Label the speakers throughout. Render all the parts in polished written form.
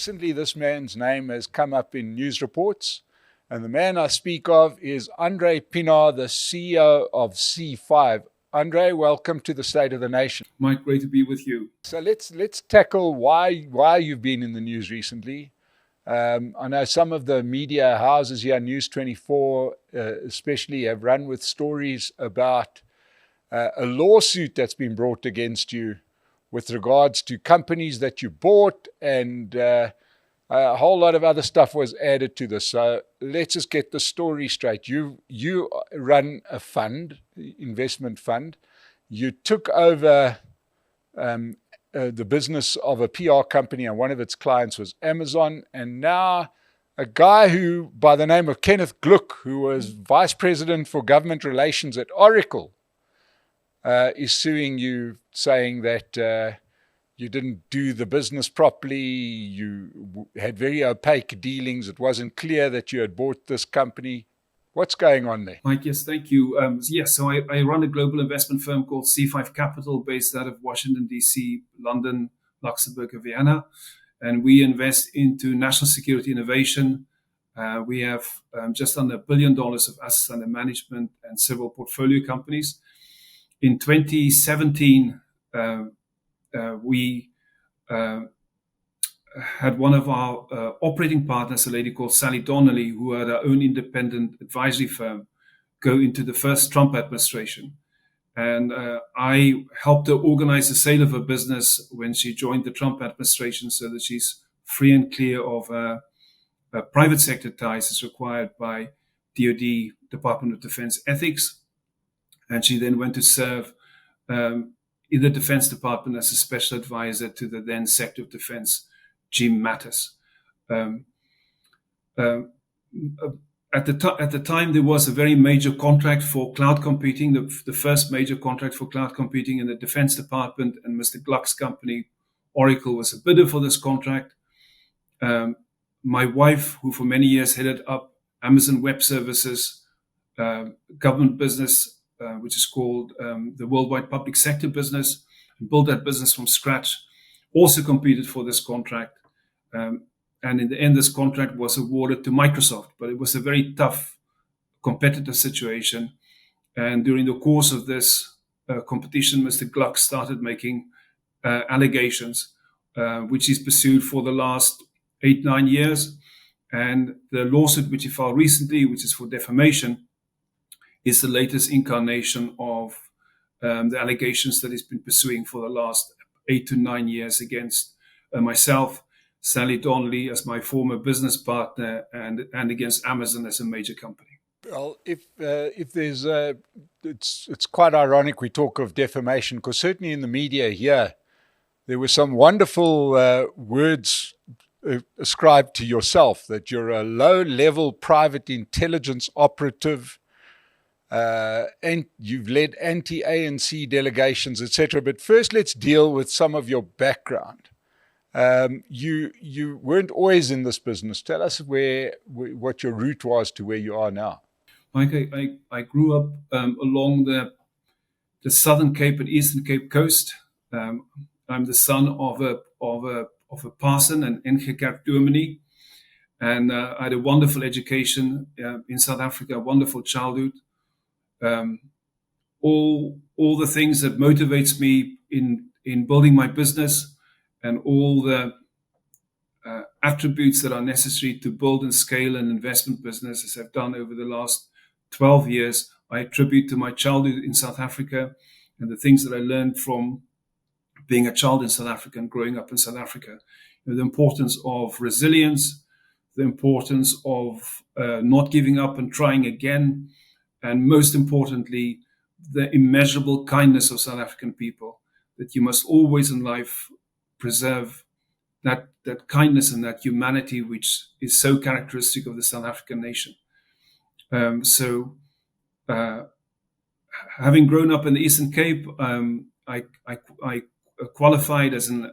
Speaker 1: recently this man's name has come up in news reports. And the man I speak of is Andre Pienaar, the CEO of C5. Andre, welcome to the State of the Nation.
Speaker 2: Mike, great to be with you.
Speaker 1: So let's tackle why you've been in the news recently. I know some of the media houses here, News 24 especially, have run with stories about a lawsuit that's been brought against you with regards to companies that you bought, and a whole lot of other stuff was added to this. So let's just get the story straight. You run a fund, investment fund. You took over the business of a PR company, and one of its clients was Amazon. And now a guy who, by the name of Kenneth Gluck, who was vice president for government relations at Oracle, is suing you, saying that you didn't do the business properly, you had very opaque dealings, it wasn't clear that you had bought this company. What's going on there?
Speaker 2: Mike, yes, thank you. So I run a global investment firm called C5 Capital, based out of Washington, D.C., London, Luxembourg, and Vienna. And we invest into national security innovation. We have just under $1 billion of assets under management and several portfolio companies. In 2017, we had one of our operating partners, a lady called Sally Donnelly, who had her own independent advisory firm, go into the first Trump administration. And I helped her organize the sale of her business when she joined the Trump administration, so that she's free and clear of private sector ties as required by DoD, Department of Defense ethics. And she then went to serve in the Defense Department as a special advisor to the then Secretary of Defense, Jim Mattis. At the time, there was a very major contract for cloud computing, the first major contract for cloud computing in the Defense Department, and Mr. Gluck's company, Oracle, was a bidder for this contract. My wife, who for many years headed up Amazon Web Services, government business, which is called the Worldwide Public Sector business, and built that business from scratch, also competed for this contract. And in the end, this contract was awarded to Microsoft, but it was a very tough competitive situation. And during the course of this competition, Mr. Gluck started making allegations, which he's pursued for the last 8-9 years. And the lawsuit which he filed recently, which is for defamation, is the latest incarnation of the allegations that he's been pursuing for the last 8 to 9 years against myself, Sally Donnelly as my former business partner, and against Amazon as a major company.
Speaker 1: Well, if there's it's quite ironic we talk of defamation, because certainly in the media here, there were some wonderful words ascribed to yourself, that you're a low-level private intelligence operative, and you've led anti-ANC delegations, etc. But first, let's deal with some of your background. You weren't always in this business. Tell us what your route was to where you are now.
Speaker 2: Mike, I grew up along the Southern Cape and Eastern Cape coast. I'm the son of a parson in Engelkerk, Germany, and I had a wonderful education in South Africa, a wonderful childhood. All the things that motivates me in building my business, and all the attributes that are necessary to build and scale an investment business, as I've done over the last 12 years, I attribute to my childhood in South Africa and the things that I learned from being a child in South Africa and growing up in South Africa. You know, the importance of resilience, the importance of not giving up and trying again, and most importantly, the immeasurable kindness of South African people, that you must always in life preserve that kindness and that humanity which is so characteristic of the South African nation. Having grown up in the Eastern Cape, I qualified as an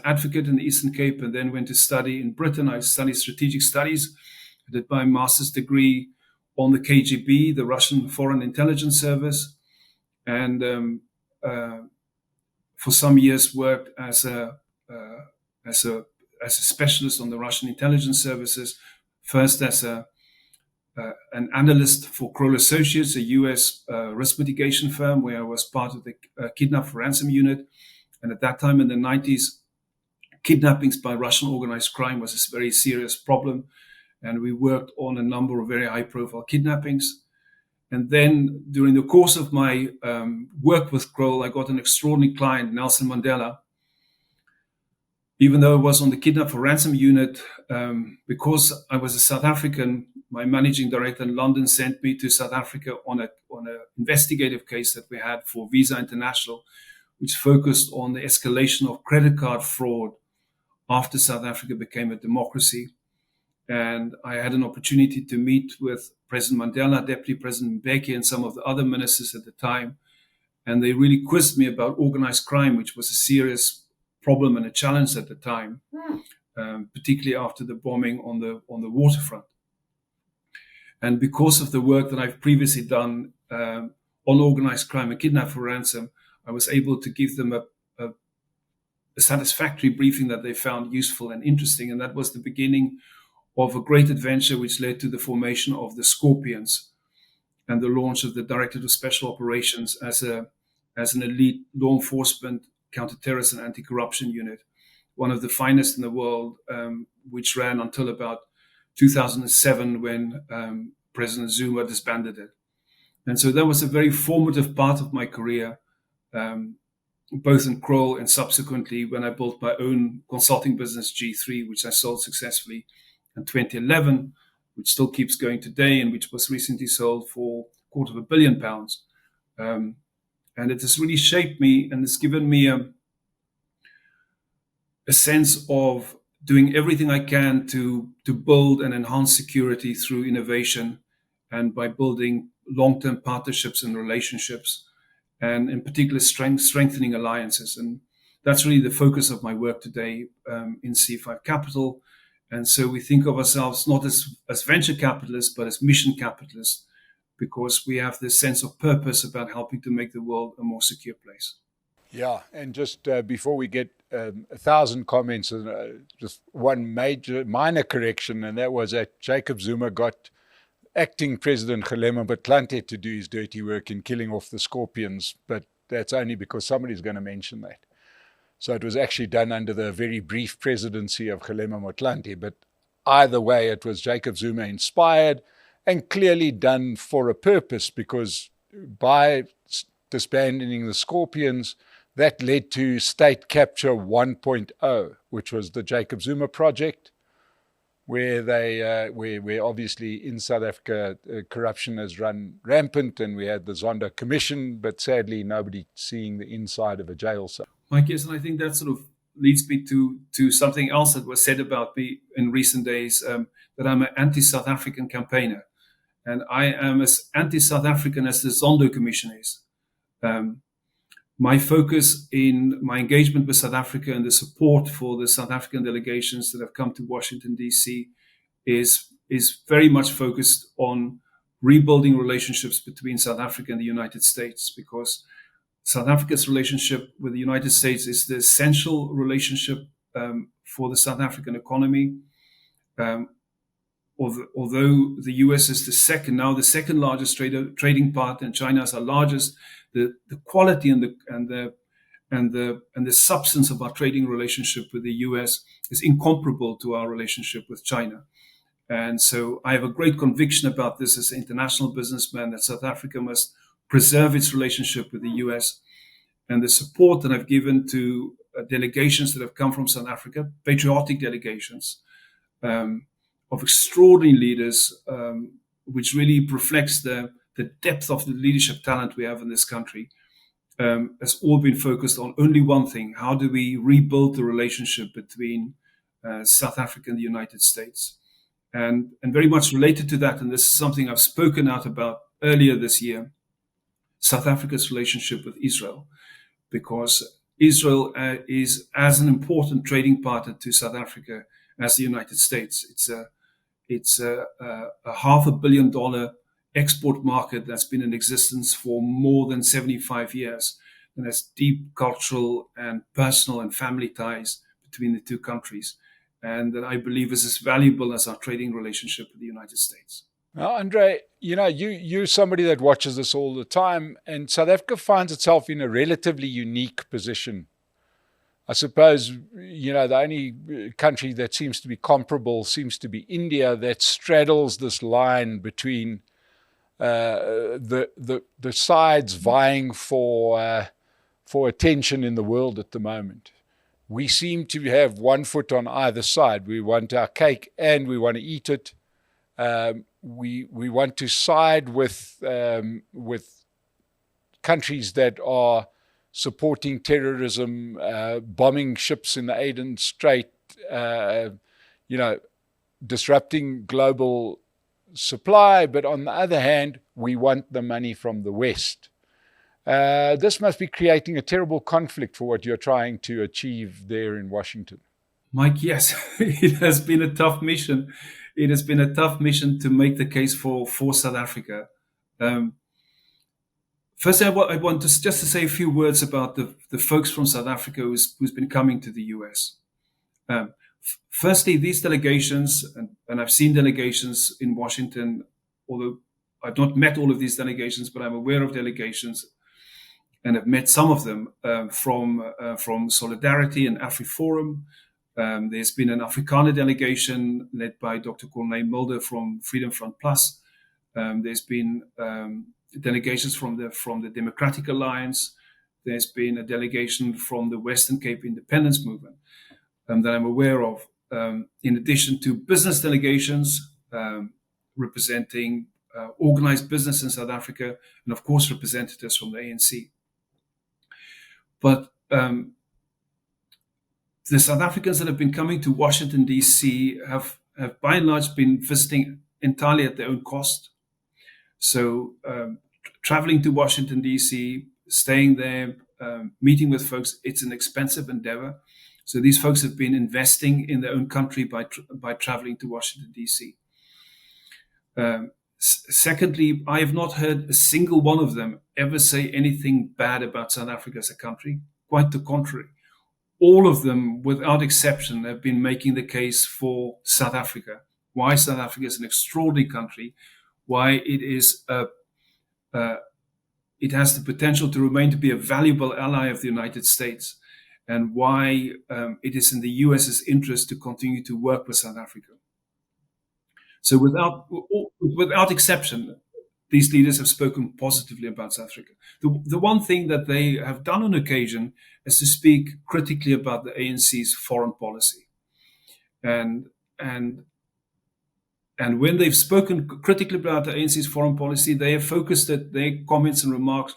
Speaker 2: advocate in the Eastern Cape, and then went to study in Britain. I studied strategic studies. I did my master's degree on the KGB, the Russian Foreign Intelligence Service, and for some years worked as a specialist on the Russian intelligence services, first as an analyst for Kroll Associates, a US risk mitigation firm where I was part of the kidnap for ransom unit. And at that time in the 90s, kidnappings by Russian organized crime was a very serious problem. And we worked on a number of very high profile kidnappings. And then during the course of my work with Kroll, I got an extraordinary client, Nelson Mandela. Even though I was on the kidnap for ransom unit, because I was a South African, my managing director in London sent me to South Africa on an investigative case that we had for Visa International, which focused on the escalation of credit card fraud after South Africa became a democracy. And I had an opportunity to meet with President Mandela, Deputy President Mbeki, and some of the other ministers at the time. And they really quizzed me about organized crime, which was a serious problem and a challenge at the time, particularly after the bombing on the waterfront. And because of the work that I've previously done on organized crime and kidnap for ransom, I was able to give them a satisfactory briefing that they found useful and interesting. And that was the beginning of a great adventure which led to the formation of the Scorpions and the launch of the Directorate of Special Operations as an elite law enforcement, counterterrorism and anti-corruption unit, one of the finest in the world, which ran until about 2007 when President Zuma disbanded it. And so that was a very formative part of my career, both in Kroll and subsequently when I built my own consulting business, G3, which I sold successfully in 2011, which still keeps going today and which was recently sold for £250 million. And it has really shaped me and it's given me a sense of doing everything I can to build and enhance security through innovation and by building long-term partnerships and relationships, and in particular strengthening alliances. And that's really the focus of my work today in C5 Capital. And so we think of ourselves not as venture capitalists, but as mission capitalists, because we have this sense of purpose about helping to make the world a more secure place.
Speaker 1: Yeah, and just before we get 1,000 comments, just one minor correction, and that was that Jacob Zuma got acting President Kgalema Motlanthe to do his dirty work in killing off the Scorpions, but that's only because somebody's going to mention that. So it was actually done under the very brief presidency of Kgalema Motlanthe, but either way, it was Jacob Zuma inspired and clearly done for a purpose, because by disbanding the Scorpions, that led to State Capture 1.0, which was the Jacob Zuma project, where where obviously in South Africa corruption has run rampant, and we had the Zondo Commission, but sadly nobody seeing the inside of a jail cell.
Speaker 2: Mike, yes, and I think that sort of leads me to something else that was said about me in recent days, that I'm an anti-South African campaigner, and I am as anti-South African as the Zondo Commission is. My focus in my engagement with South Africa and the support for the South African delegations that have come to Washington, D.C. is very much focused on rebuilding relationships between South Africa and the United States, because South Africa's relationship with the United States is the essential relationship for the South African economy. Although the US is the second largest trading partner, and China is our largest, the quality and the substance of our trading relationship with the US is incomparable to our relationship with China. And so I have a great conviction about this as an international businessman, that South Africa must preserve its relationship with the US. And the support that I've given to delegations that have come from South Africa, patriotic delegations, of extraordinary leaders, which really reflects the depth of the leadership talent we have in this country, has all been focused on only one thing: how do we rebuild the relationship between South Africa and the United States? And very much related to that, and this is something I've spoken out about earlier this year, South Africa's relationship with Israel, because Israel is as an important trading partner to South Africa as the United States. It's a $500 million export market that's been in existence for more than 75 years, and has deep cultural and personal and family ties between the two countries. and that I believe is as valuable as our trading relationship with the United States.
Speaker 1: Now, Andre, you're somebody that watches this all the time, and South Africa finds itself in a relatively unique position. I suppose, the only country that seems to be comparable seems to be India, that straddles this line between the sides vying for attention in the world at the moment. We seem to have one foot on either side. We want our cake and we want to eat it. We want to side with countries that are supporting terrorism, bombing ships in the Aden Strait, disrupting global supply. But on the other hand, we want the money from the West. This must be creating a terrible conflict for what you're trying to achieve there in Washington.
Speaker 2: Mike, yes, it has been a tough mission. It has been a tough mission to make the case for South Africa. First, I want to say a few words about the folks from South Africa who's been coming to the US. Firstly, these delegations, and I've seen delegations in Washington, although I've not met all of these delegations, but I'm aware of delegations and have met some of them from Solidarity and AfriForum. There's been an Afrikaner delegation led by Dr. Corneille Mulder from Freedom Front Plus. There's been delegations from the Democratic Alliance. There's been a delegation from the Western Cape Independence Movement that I'm aware of, in addition to business delegations representing organized business in South Africa, and of course representatives from the ANC. But the South Africans that have been coming to Washington, D.C. have by and large been visiting entirely at their own cost. So traveling to Washington, D.C., staying there, meeting with folks, it's an expensive endeavor. So these folks have been investing in their own country by traveling to Washington, D.C. Secondly, I have not heard a single one of them ever say anything bad about South Africa as a country. Quite the contrary. All of them, without exception, have been making the case for South Africa. Why South Africa is an extraordinary country, why it has the potential to remain to be a valuable ally of the United States, and why it is in the US's interest to continue to work with South Africa. So without exception, these leaders have spoken positively about South Africa. The one thing that they have done on occasion is to speak critically about the ANC's foreign policy. And when they've spoken critically about the ANC's foreign policy, they have focused their comments and remarks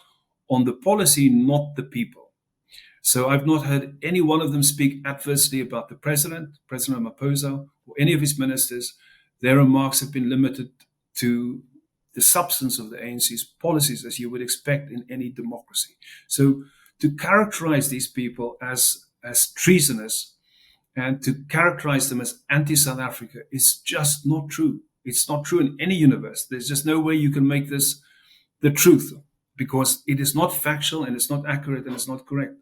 Speaker 2: on the policy, not the people. So I've not heard any one of them speak adversely about the President Ramaphosa, or any of his ministers. Their remarks have been limited to the substance of the ANC's policies, as you would expect in any democracy. So to characterize these people as treasonous and to characterize them as anti-South Africa is just not true. It's not true in any universe. There's just no way you can make this the truth, because it is not factual and it's not accurate and it's not correct.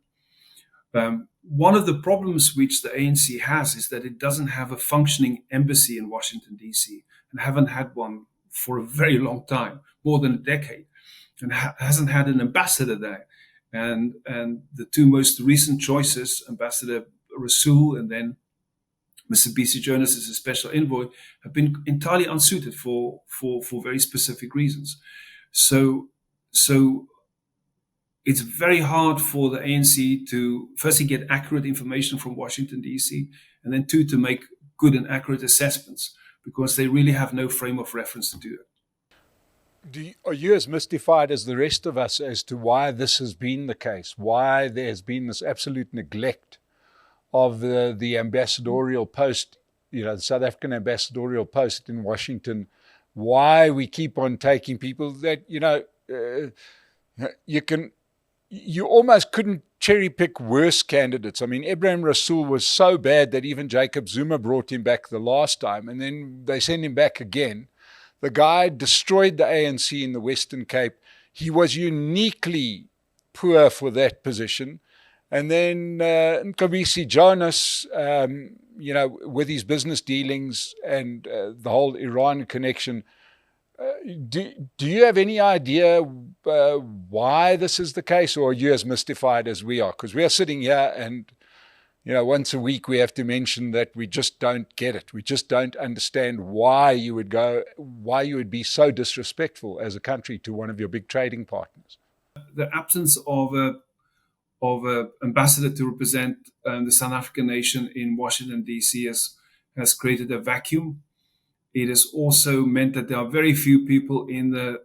Speaker 2: One of the problems which the ANC has is that it doesn't have a functioning embassy in Washington, D.C., and haven't had one for a very long time, more than a decade, and hasn't had an ambassador there. And the two most recent choices, Ambassador Rasool and then Mr. B.C. Jonas as a special envoy, have been entirely unsuited for very specific reasons. So it's very hard for the ANC to firstly get accurate information from Washington, D.C., and then two, to make good and accurate assessments, because they really have no frame of reference to do it.
Speaker 1: Are you as mystified as the rest of us as to why this has been the case, why there has been this absolute neglect of the ambassadorial post, the South African ambassadorial post in Washington, why we keep on taking people that, you almost couldn't cherry pick worse candidates. I mean, Ebrahim Rasool was so bad that even Jacob Zuma brought him back the last time, and then they sent him back again. The guy destroyed the ANC in the Western Cape. He was uniquely poor for that position. And then Nkabisi Jonas, with his business dealings and the whole Iran connection, do you have any idea why this is the case, or are you as mystified as we are? Because we are sitting here and, once a week we have to mention that we just don't get it. We just don't understand why you would be so disrespectful as a country to one of your big trading partners.
Speaker 2: The absence of an ambassador to represent the South African nation in Washington, D.C. has created a vacuum. It has also meant that there are very few people in the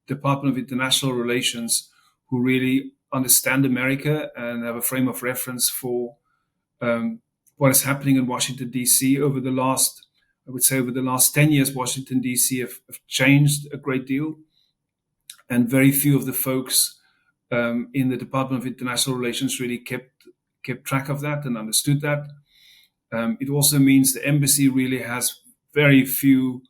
Speaker 2: Department of International Relations who really understand America and have a frame of reference for what is happening in Washington, D.C. over the last 10 years. Washington, D.C. have changed a great deal, and very few of the folks in the Department of International Relations really kept track of that and understood that. It also means the embassy really has very few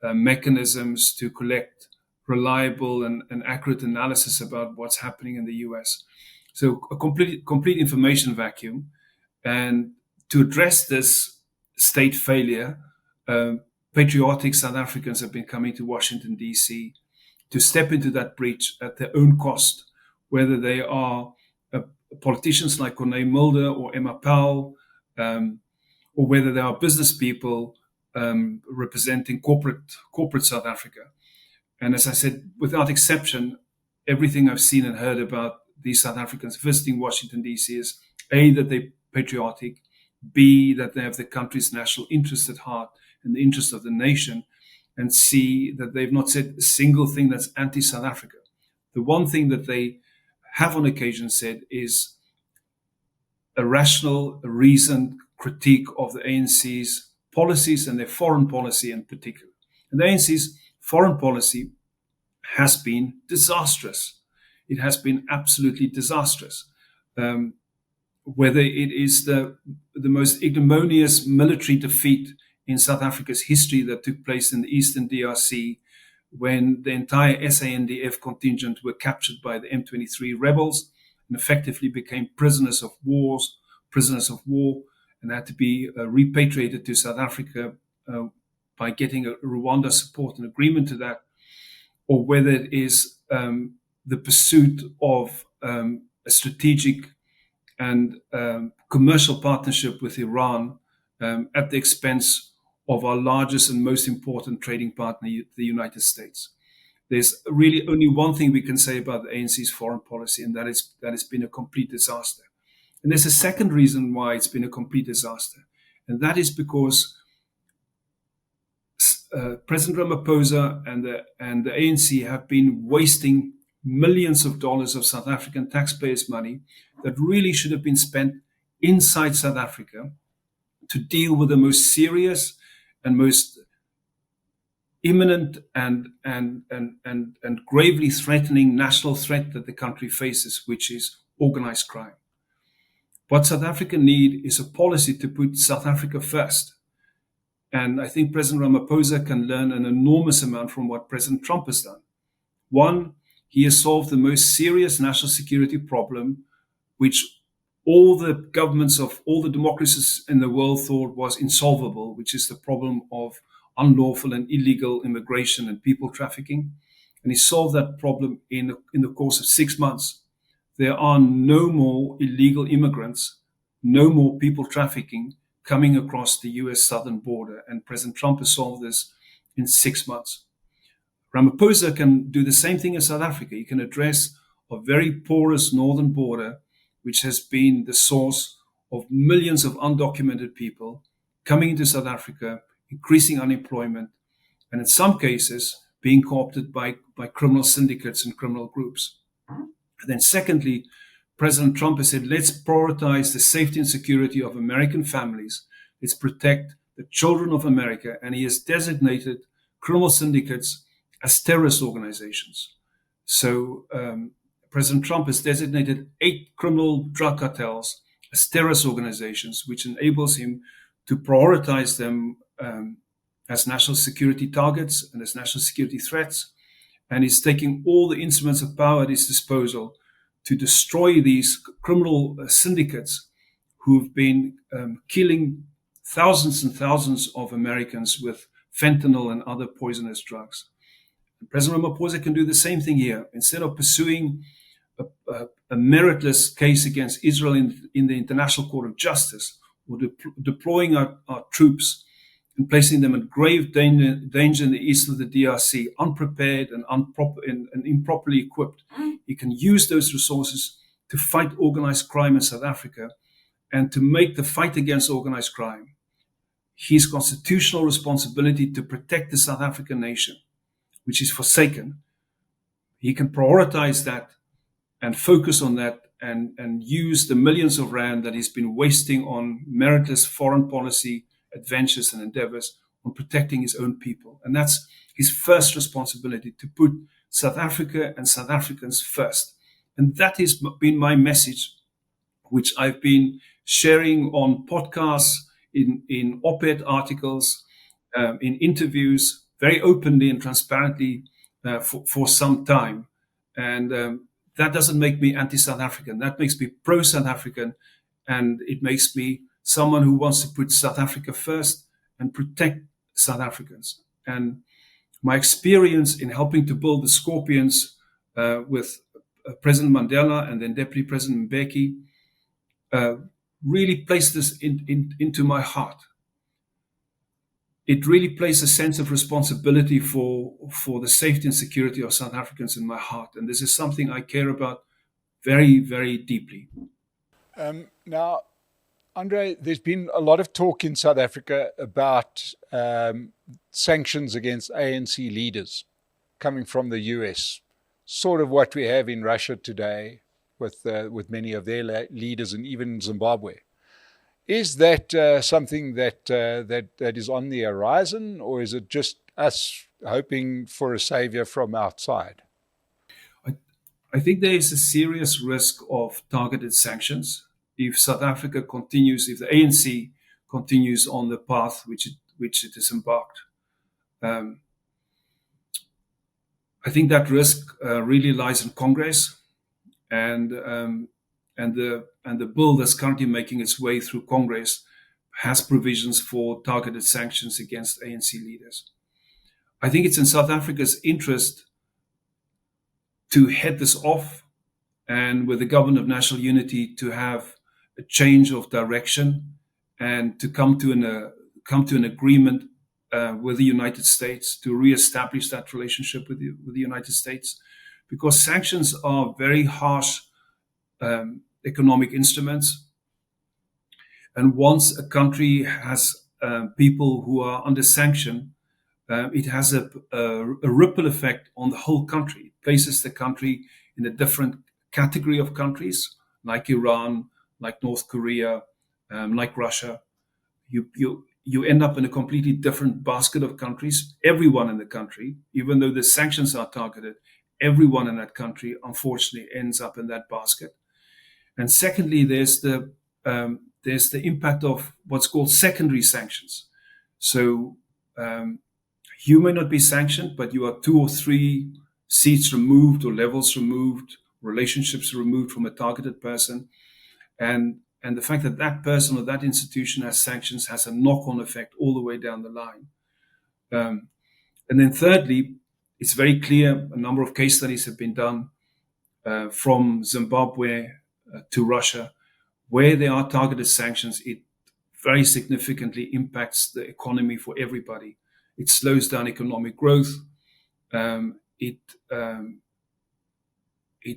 Speaker 2: mechanisms to collect reliable and accurate analysis about what's happening in the US. So a complete information vacuum. And to address this state failure, patriotic South Africans have been coming to Washington, D.C. to step into that breach at their own cost, whether they are politicians like Corneille Mulder or Emma Powell, or whether they are business people representing corporate South Africa. And as I said, without exception, everything I've seen and heard about these South Africans visiting Washington, D.C. is A, that they're patriotic, B, that they have the country's national interest at heart and the interest of the nation, and C, that they've not said a single thing that's anti-South Africa. The one thing that they have on occasion said is a rational, reasoned critique of the ANC's policies and their foreign policy in particular. And the ANC's foreign policy has been disastrous. It has been absolutely disastrous. Whether it is the most ignominious military defeat in South Africa's history that took place in the Eastern DRC, when the entire SANDF contingent were captured by the M23 rebels and effectively became prisoners of war, and had to be repatriated to South Africa by getting a Rwanda support and agreement to that, or whether it is the pursuit of a strategic and commercial partnership with Iran at the expense of our largest and most important trading partner, the United States. There's really only one thing we can say about the ANC's foreign policy, and that it's been a complete disaster. And there's a second reason why it's been a complete disaster, and that is because President Ramaphosa and the ANC have been wasting millions of dollars of South African taxpayers' money that really should have been spent inside South Africa to deal with the most serious and most imminent and gravely threatening national threat that the country faces, which is organized crime. What South Africa need is a policy to put South Africa first. And I think President Ramaphosa can learn an enormous amount from what President Trump has done. One, he has solved the most serious national security problem, which all the governments of all the democracies in the world thought was insolvable, which is the problem of unlawful and illegal immigration and people trafficking. And he solved that problem in the course of 6 months. There are no more illegal immigrants, no more people trafficking coming across the US southern border. And President Trump has solved this in 6 months. Ramaphosa can do the same thing in South Africa. He can address a very porous northern border, which has been the source of millions of undocumented people coming into South Africa, increasing unemployment, and in some cases being co-opted by criminal syndicates and criminal groups. And then secondly, President Trump has said, let's prioritize the safety and security of American families. Let's protect the children of America. And he has designated criminal syndicates as terrorist organizations. So President Trump has designated 8 criminal drug cartels as terrorist organizations, which enables him to prioritize them as national security targets and as national security threats. And he's taking all the instruments of power at his disposal to destroy these criminal syndicates who've been killing thousands and thousands of Americans with fentanyl and other poisonous drugs. And President Ramaphosa can do the same thing here. Instead of pursuing a meritless case against Israel in the International Court of Justice, or deploying our troops and placing them in grave danger in the east of the DRC, unprepared and improperly equipped, he can use those resources to fight organized crime in South Africa and to make the fight against organized crime his constitutional responsibility to protect the South African nation, which is forsaken. He can prioritize that and focus on that and use the millions of rand that he's been wasting on meritless foreign policy adventures and endeavors on protecting his own people. And that's his first responsibility, to put South Africa and South Africans first. And that has been my message, which I've been sharing on podcasts, in op-ed articles, in interviews, very openly and transparently for some time. And that doesn't make me anti-South African. That makes me pro-South African. And it makes me someone who wants to put South Africa first and protect South Africans. And my experience in helping to build the Scorpions with President Mandela and then Deputy President Mbeki really placed this into my heart. It really placed a sense of responsibility for the safety and security of South Africans in my heart. And this is something I care about very, very deeply.
Speaker 1: Now, Andre, there's been a lot of talk in South Africa about sanctions against ANC leaders coming from the US, sort of what we have in Russia today with many of their leaders, and even Zimbabwe. Is that something that is on the horizon, or is it just us hoping for a savior from outside?
Speaker 2: I think there is a serious risk of targeted sanctions if South Africa continues, if the ANC continues on the path which it has embarked. I think that risk really lies in Congress, and the bill that's currently making its way through Congress has provisions for targeted sanctions against ANC leaders. I think it's in South Africa's interest to head this off, and with the Government of National Unity to have a change of direction and to come to an agreement with the United States to reestablish that relationship with the United States, because sanctions are very harsh economic instruments. And once a country has people who are under sanction, it has a ripple effect on the whole country. It places the country in a different category of countries, like Iran, like North Korea, like Russia. You end up in a completely different basket of countries. Everyone in the country, even though the sanctions are targeted, everyone in that country, unfortunately, ends up in that basket. And secondly, there's the impact of what's called secondary sanctions. So you may not be sanctioned, but you are 2 or 3 seats removed or levels removed, relationships removed from a targeted person. And the fact that that person or that institution has sanctions has a knock-on effect all the way down the line. And then thirdly, it's very clear, a number of case studies have been done from Zimbabwe to Russia, where there are targeted sanctions. It very significantly impacts the economy for everybody. It slows down economic growth. It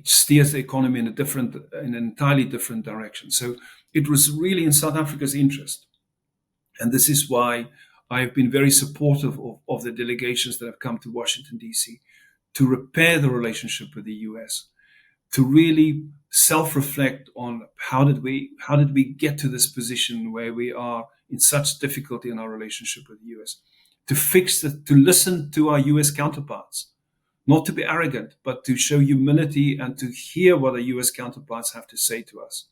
Speaker 2: steers the economy in an entirely different direction. So it was really in South Africa's interest. And this is why I've been very supportive of the delegations that have come to Washington, D.C., to repair the relationship with the U.S., to really self-reflect on how did we get to this position where we are in such difficulty in our relationship with the U.S., to listen to our U.S. counterparts, not to be arrogant, but to show humility and to hear what our U.S. counterparts have to say to us.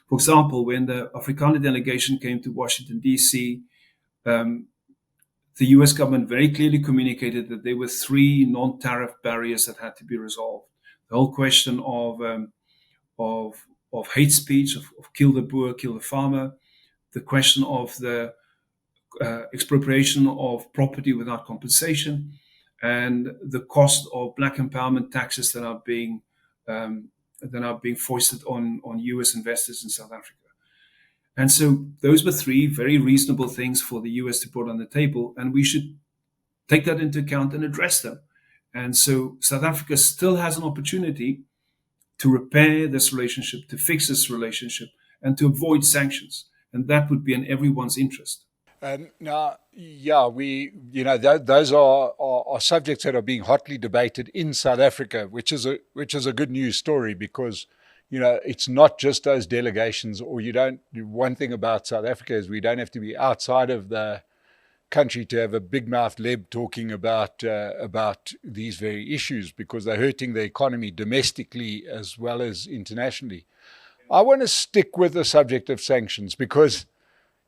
Speaker 2: For example, when the Afrikaner delegation came to Washington, D.C., the U.S. government very clearly communicated that there were 3 non-tariff barriers that had to be resolved. The whole question of of hate speech, of kill the boer, kill the farmer, the question of the expropriation of property without compensation, and the cost of black empowerment taxes that are being foisted on US investors in South Africa. And so those were three very reasonable things for the US to put on the table, and we should take that into account and address them. And so South Africa still has an opportunity to repair this relationship, to fix this relationship, and to avoid sanctions. And that would be in everyone's interest.
Speaker 1: Now, yeah, those are subjects that are being hotly debated in South Africa, which is a good news story, because it's not just those delegations, or one thing about South Africa is we don't have to be outside of the country to have a big-mouthed leb talking about these very issues, because they're hurting the economy domestically as well as internationally. I want to stick with the subject of sanctions because,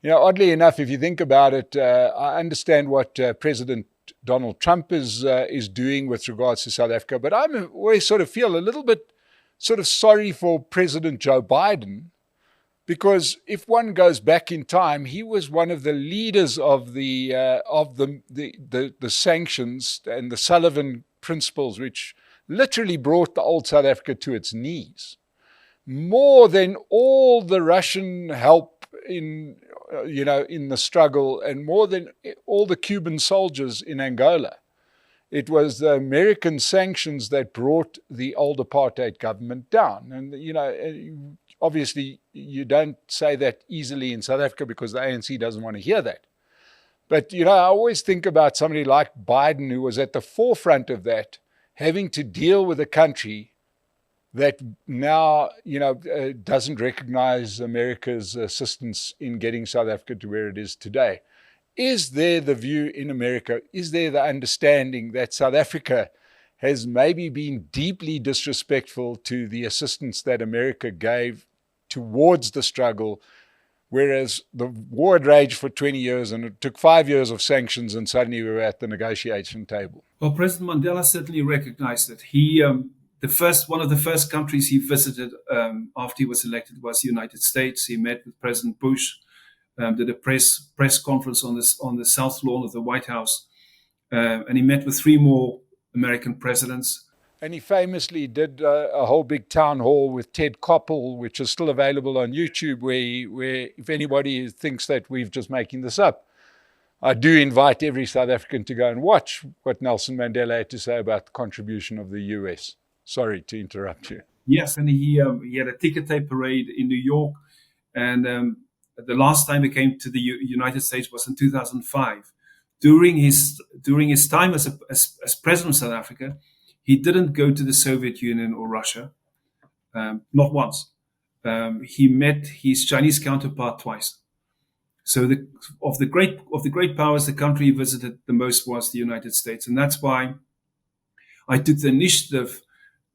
Speaker 1: oddly enough, if you think about it, I understand what President Donald Trump is doing with regards to South Africa, but I always sort of feel a little bit sort of sorry for President Joe Biden, because if one goes back in time, he was one of the leaders of the sanctions and the Sullivan principles, which literally brought the old South Africa to its knees, more than all the Russian help in the struggle, and more than all the Cuban soldiers in Angola. It was the American sanctions that brought the old apartheid government down. And, obviously, you don't say that easily in South Africa because the ANC doesn't want to hear that. But, I always think about somebody like Biden, who was at the forefront of that, having to deal with a country that now, doesn't recognize America's assistance in getting South Africa to where it is today. Is there the view in America, is there the understanding that South Africa has maybe been deeply disrespectful to the assistance that America gave towards the struggle, whereas the war had raged for 20 years and it took 5 years of sanctions and suddenly we were at the negotiation table?
Speaker 2: Well, President Mandela certainly recognized that. He, one of the first countries he visited after he was elected was the United States. He met with President Bush, did a press conference on the South Lawn of the White House, and he met with three more American presidents.
Speaker 1: And he famously did a whole big town hall with Ted Koppel, which is still available on YouTube, where if anybody thinks that we're just making this up, I do invite every South African to go and watch what Nelson Mandela had to say about the contribution of the US. Sorry to interrupt you.
Speaker 2: Yes, and he had a ticker tape parade in New York, and the last time he came to the United States was in 2005. During his time as president of South Africa, he didn't go to the Soviet Union or Russia, not once. He met his Chinese counterpart twice. So of the great powers, the country he visited the most was the United States, and that's why I took the initiative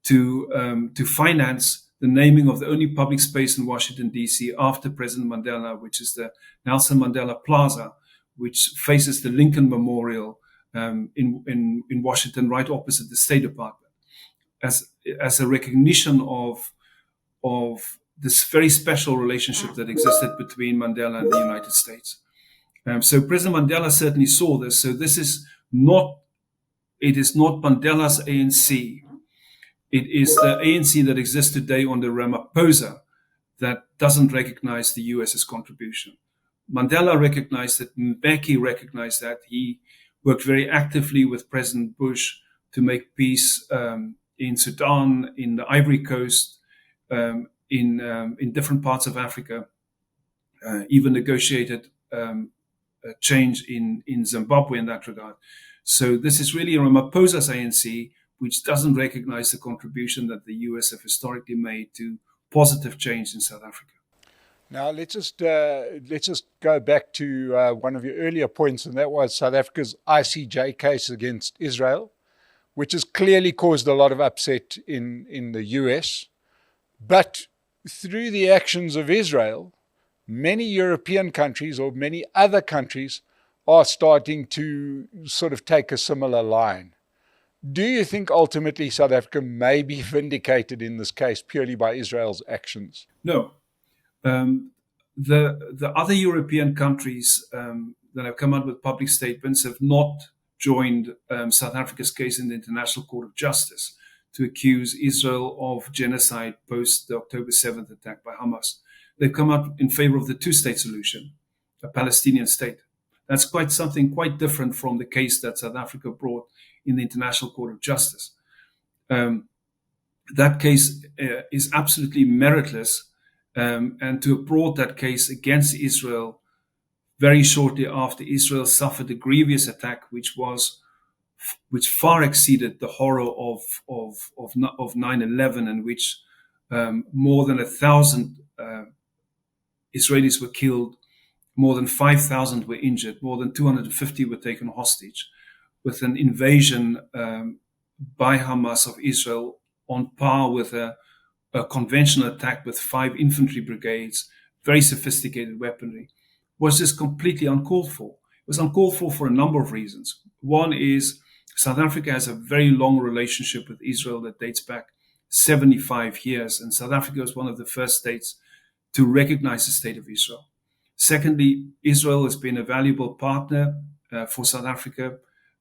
Speaker 2: to finance the naming of the only public space in Washington, D.C. after President Mandela, which is the Nelson Mandela Plaza, which faces the Lincoln Memorial in Washington, right opposite the State Department, as a recognition of this very special relationship that existed between Mandela and the United States. So President Mandela certainly saw this. So it is not Mandela's ANC. It is the ANC that exists today under Ramaphosa that doesn't recognize the US's contribution. Mandela recognized it, Mbeki recognized that. He worked very actively with President Bush to make peace in Sudan, in the Ivory Coast, in different parts of Africa, even negotiated a change in Zimbabwe in that regard. So this is really Ramaphosa's ANC, which doesn't recognize the contribution that the US have historically made to positive change in South Africa.
Speaker 1: Now let's just go back to one of your earlier points, and that was South Africa's ICJ case against Israel, which has clearly caused a lot of upset in the US. But through the actions of Israel, many European countries or many other countries are starting to sort of take a similar line. Do you think ultimately South Africa may be vindicated in this case purely by Israel's actions?
Speaker 2: No. The other European countries that have come out with public statements have not joined South Africa's case in the International Court of Justice to accuse Israel of genocide post the October 7th attack by Hamas. They've come out in favor of the two-state solution, a Palestinian state. That's quite something quite different from the case that South Africa brought in the International Court of Justice. That case is absolutely meritless, and to have brought that case against Israel very shortly after Israel suffered a grievous attack, which far exceeded the horror of 9/11, in which more than 1,000 Israelis were killed, more than 5,000 were injured, more than 250 were taken hostage, with an invasion by Hamas of Israel on par with a conventional attack with 5 infantry brigades, very sophisticated weaponry, was just completely uncalled for. It was uncalled for a number of reasons. One is South Africa has a very long relationship with Israel that dates back 75 years, and South Africa was one of the first states to recognize the state of Israel. Secondly, Israel has been a valuable partner for South Africa.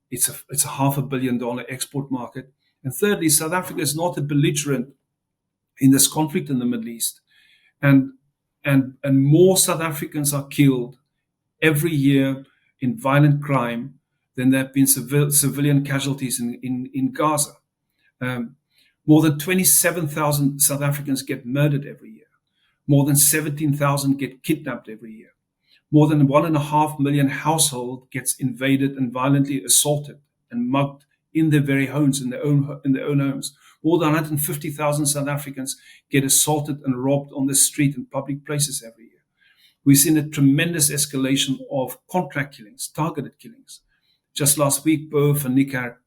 Speaker 2: It's a $500 million export market. And thirdly, South Africa is not a belligerent in this conflict in the Middle East. And more South Africans are killed every year in violent crime than there have been civilian casualties in Gaza. More than 27,000 South Africans get murdered every year. More than 17,000 get kidnapped every year. More than 1.5 million households gets invaded and violently assaulted and mugged in their very homes, in their own homes. More than 150,000 South Africans get assaulted and robbed on the street and public places every year. We've seen a tremendous escalation of contract killings, targeted killings. Just last week, Bo van Niekerk,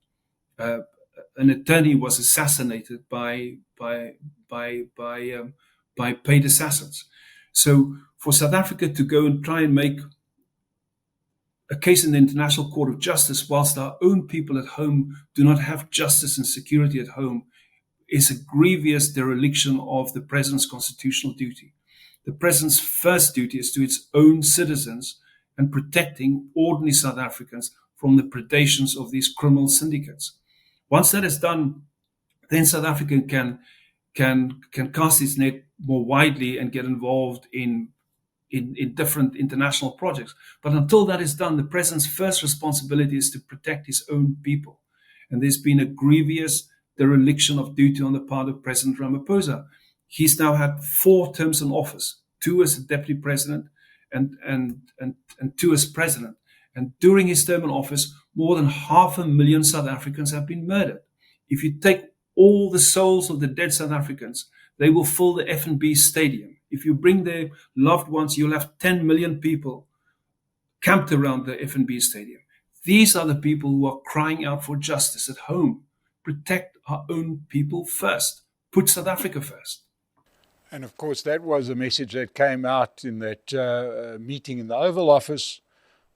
Speaker 2: an attorney, was assassinated by paid assassins. So for South Africa to go and try and make a case in the International Court of Justice whilst our own people at home do not have justice and security at home is a grievous dereliction of the president's constitutional duty. The president's first duty is to its own citizens and protecting ordinary South Africans from the predations of these criminal syndicates. Once that is done, then South Africa can cast its net more widely and get involved in different international projects. But until that is done, the president's first responsibility is to protect his own people. And there's been a grievous dereliction of duty on the part of President Ramaphosa. He's now had 4 terms in office, 2 as a deputy president and 2 as president. And during his term in office, more than 500,000 South Africans have been murdered. If you take all the souls of the dead South Africans, they will fill the F&B stadium. If you bring their loved ones, you'll have 10 million people camped around the F&B stadium. These are the people who are crying out for justice at home. Protect our own people first. Put South Africa first.
Speaker 1: And of course, that was a message that came out in that meeting in the Oval Office,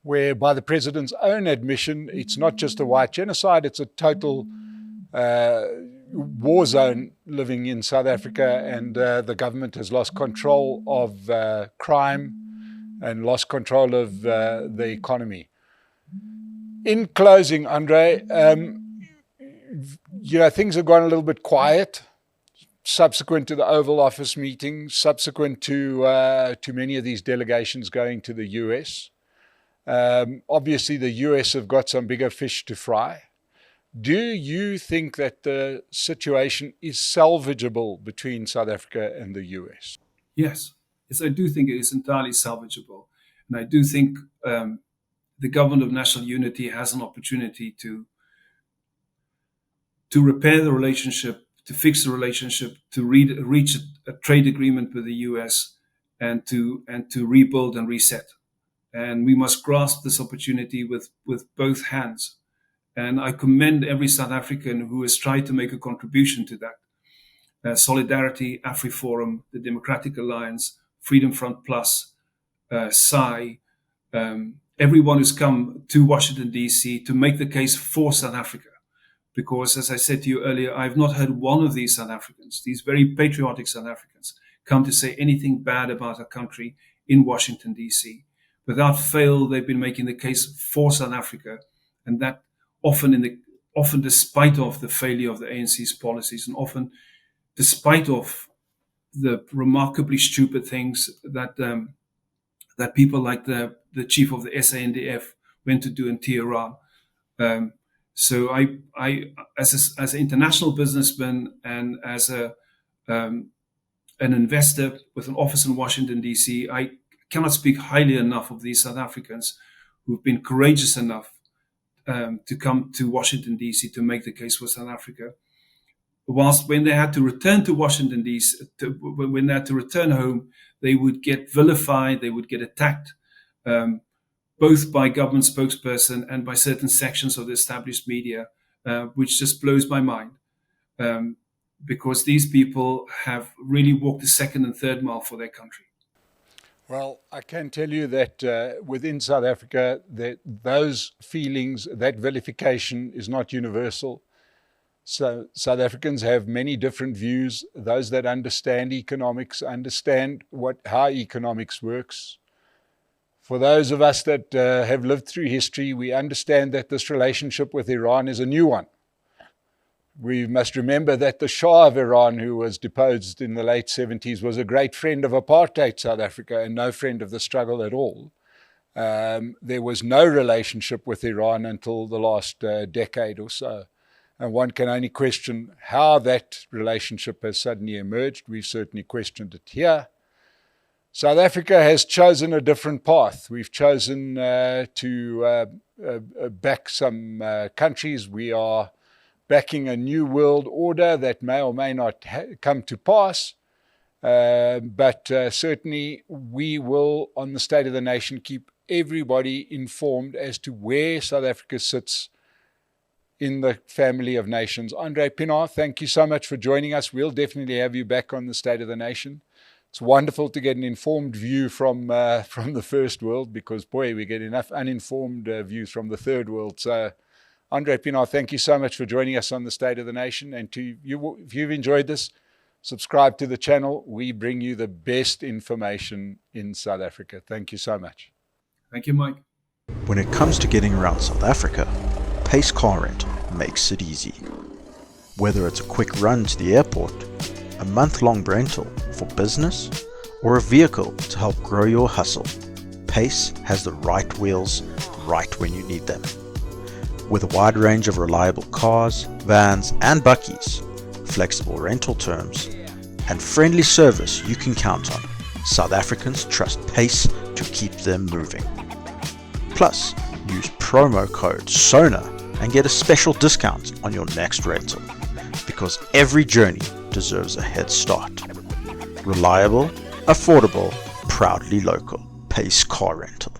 Speaker 1: where by the president's own admission, it's not just a white genocide, it's a total war zone living in South Africa, and the government has lost control of crime and lost control of the economy. In closing, Andre, things have gone a little bit quiet subsequent to the Oval Office meeting, subsequent to many of these delegations going to the US. Obviously, the US have got some bigger fish to fry. Do you think that the situation is salvageable between South Africa and the US?
Speaker 2: Yes, I do think it is entirely salvageable. And I do think the government of national unity has an opportunity to repair the relationship, to fix the relationship, to reach a trade agreement with the US, and to rebuild and reset. And we must grasp this opportunity with both hands. And I commend every South African who has tried to make a contribution to that. Solidarity, AfriForum, the Democratic Alliance, Freedom Front Plus, SAI, everyone who's come to Washington, D.C. to make the case for South Africa. Because, as I said to you earlier, I've not heard one of these South Africans, these very patriotic South Africans, come to say anything bad about our country in Washington, D.C. Without fail, they've been making the case for South Africa, and that often despite of the failure of the ANC's policies, and often despite of the remarkably stupid things that that people like the chief of the SANDF went to do in Tehran. So I as an international businessman and as an investor with an office in Washington, D.C., I cannot speak highly enough of these South Africans who've been courageous enough to come to Washington, D.C. to make the case for South Africa. Whilst when they had to return to Washington, D.C., when they had to return home, they would get vilified, they would get attacked, both by government spokesperson and by certain sections of the established media, which just blows my mind. Because these people have really walked the second and third mile for their country.
Speaker 1: Well, I can tell you that within South Africa, that those feelings, that vilification is not universal. So South Africans have many different views. Those that understand economics understand how economics works. For those of us that have lived through history, we understand that this relationship with Iran is a new one. We must remember that the Shah of Iran, who was deposed in the late 70s, was a great friend of apartheid South Africa and no friend of the struggle at all. There was no relationship with Iran until the last decade or so. And one can only question how that relationship has suddenly emerged. We've certainly questioned it here. South Africa has chosen a different path. We've chosen to back some countries. We are backing a new world order that may or may not come to pass. But certainly we will, on the State of the Nation, keep everybody informed as to where South Africa sits in the family of nations. Andre Pienaar, thank you so much for joining us. We'll definitely have you back on the State of the Nation. It's wonderful to get an informed view from the first world, because, boy, we get enough uninformed views from the third world. So, Andre Pienaar, thank you so much for joining us on the State of the Nation. And to you, if you've enjoyed this, subscribe to the channel. We bring you the best information in South Africa. Thank you so much.
Speaker 2: Thank you, Mike.
Speaker 3: When it comes to getting around South Africa, Pace Car Rental makes it easy. Whether it's a quick run to the airport, a month-long rental for business, or a vehicle to help grow your hustle, Pace has the right wheels right when you need them. With a wide range of reliable cars, vans and buckies, flexible rental terms, and friendly service you can count on, South Africans trust Pace to keep them moving. Plus, use promo code SONA and get a special discount on your next rental, because every journey deserves a head start. Reliable, affordable, proudly local. Pace Car Rental.